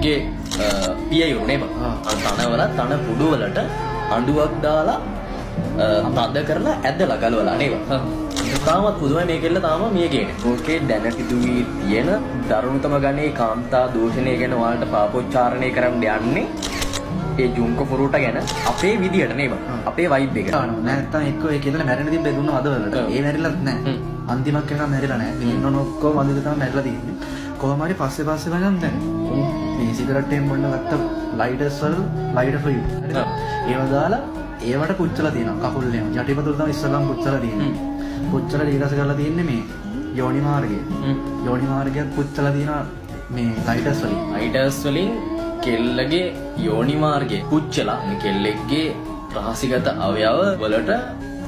කෙල්ලෙක්ගේ පියයුනේ තනවල තන පුඩු වලට අඬුවක් දාලා තද කරලා ඇදලා ගලවලා නේද? තාමත් පුදුමයි මේ කෙල්ල තාම මිය ගියේ නෑ. ඕකේ දැනටි දුවී තියෙන දරුණුතම ගණේ කාන්තා දූෂණය ගැන ඔයාලට පාපොච්චාරණය කරන්න යන්නේ ඒ ජුන්කෝ ෆුරුට ගැන අපේ විදියට නේද? අපේ වයිබ් එක. නැත්තම් එක්ක ඒ කෙල්ලට මැරෙන්න තිබ්බේ දුන්න අදවලට. ඒ මැරිලත් නෑ. අන්තිමක් වෙනකම් මැරිලා නෑ. ඉන්නන ඔක්කොම අදිට තමයි මැරිලා තියෙන්නේ. කොහොම හරි පස්සේ වගන් දැන් මේ සිගරට් එකෙන් බොන්න ගත්ත ලයිටර්ස් වල ලයිටර් ෆොර් යූ. ඒව දාලා ඒවට පුච්චලා තියෙනවා කකුල් වලින්. යටිපතුල් තමයි ඉස්සලම් පුච්චලා තියෙන්නේ. පුච්චලා ඊරස කරලා තියෙන්නේ මේ යෝනි මාර්ගය. යෝනි මාර්ගයත් පුච්චලා තියෙනවා මේ ලයිටර්ස් වලින්. ලයිටර්ස් වලින් කෙල්ලගේ යෝනි මාර්ගය පුච්චලා කෙල්ලෙක්ගේ රහසිගත අවයව වලට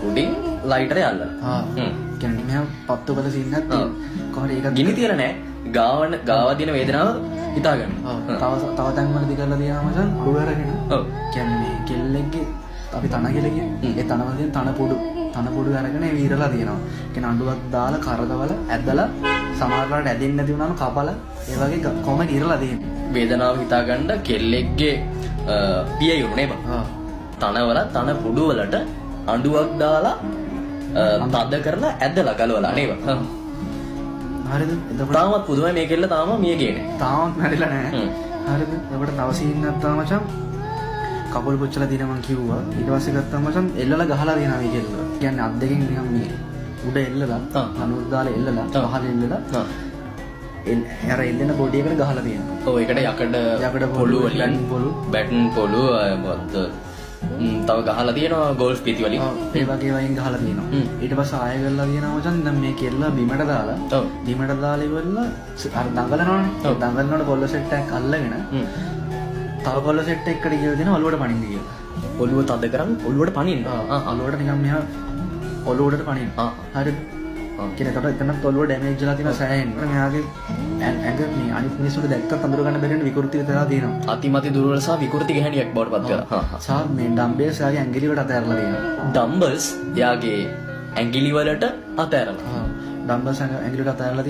උඩින් ලයිටරේ අල්ලලා. කියන්නේ මෙයා පත්තු කළ සීන් එකක් තියෙනවා. කොහොමද ඒක ගිනි තියලා නෑ. ගාව දින වේදනාව හිතාගන්න. තව තැන් වලදී කරලා තියනවා මචං අඩු අරගෙන. කියන්නේ මේ කෙල්ලෙක්ගේ අපි තන කියලා කියන්නේ. ඒ තන වලින් තන පොඩු අරගෙන ඒ වීරලා තියෙනවා. කියන අඬුවක් දාලා කරකවල ඇදලා සමහරකට ඇදෙන්නේ නැති වුණාම කපලා ඒ වගේ කොහොමද ඉරලා තියෙන්නේ. වේදනාව හිතාගන්න කෙල්ලෙක්ගේ පියයුරු නේද? තනවල තන පුඩු වලට අඬුවක් දාලා තද කරලා ඇදලා ගලවලා නේද? හරිද? එතකොට තාමත් පුදුමයි මේ කෙල්ල තාම මිය ගියේ නෑ. තාමත් මැරිලා නෑ. හරිද? එතකොට තව සීන් එකක් තමයි මචං. කකුල් පුච්චලා දින මං කිව්වා. ඊට පස්සේ ගත්තාම මචං එල්ලලා ගහලා දෙනවා මේ කෙල්ල. කියන්නේ අත් දෙකෙන් නිකන් මේ උඩ එල්ලලා අනුත් දාලා එල්ලලා පහල එල්ලලා අර එල්ලෙන බොඩි එකට ගහලා තියෙනවා. ඔව් ඒකට යකඩ පොළු වලින් බැටන් පොළු මොකද්ද තව ගහලා තියෙනවා ගෝල්ෆ් පිටි වලින්. ඒ වගේ වයින් ගහලා තියෙනවා. ඊට පස්සේ ආයෙ ගල්ලා තියෙනවා මචං දැන් මේ කෙල්ල බිමට දාලා බිමට දාලා ඉවරලා අර දඟලනවනේ. දඟලනකොට කොල්ල සෙට් එකක් අල්ලගෙන තව කොල්ල සෙට් එකකට ගිහලා දෙනවා ඔලුවට පනින්න කියලා. ඔලුව තද කරන් ඔලුවට පනින්න. ඔලුවට නිකන් මෙහා ඔලුවට පනින්න. හරිද? කෙනෙක්ට එතනත් ඔලුව ඩැමේජ් වෙලා තියෙනවා සෑහෙන්න. මෙයාගේ ඇඟ මේ අනිත් මිනිස්සුන්ට දැක්කත් අඳුර ගන්න බැරි වෙන විකෘති වෙලා තියෙනවා. අතිමති දුර්වල සහ විකෘති ගැහණියක් බවට පත් වෙලා. සහ මේ ඩම්බල්ස් යාගේ ඇඟිලි වලට අතහැරලා තියෙනවා. ඩම්බල්ස් යාගේ ඇඟිලි වලට අතහැරලා. ඩම්බල්ස් ඇඟිලි වලට අතහැරලා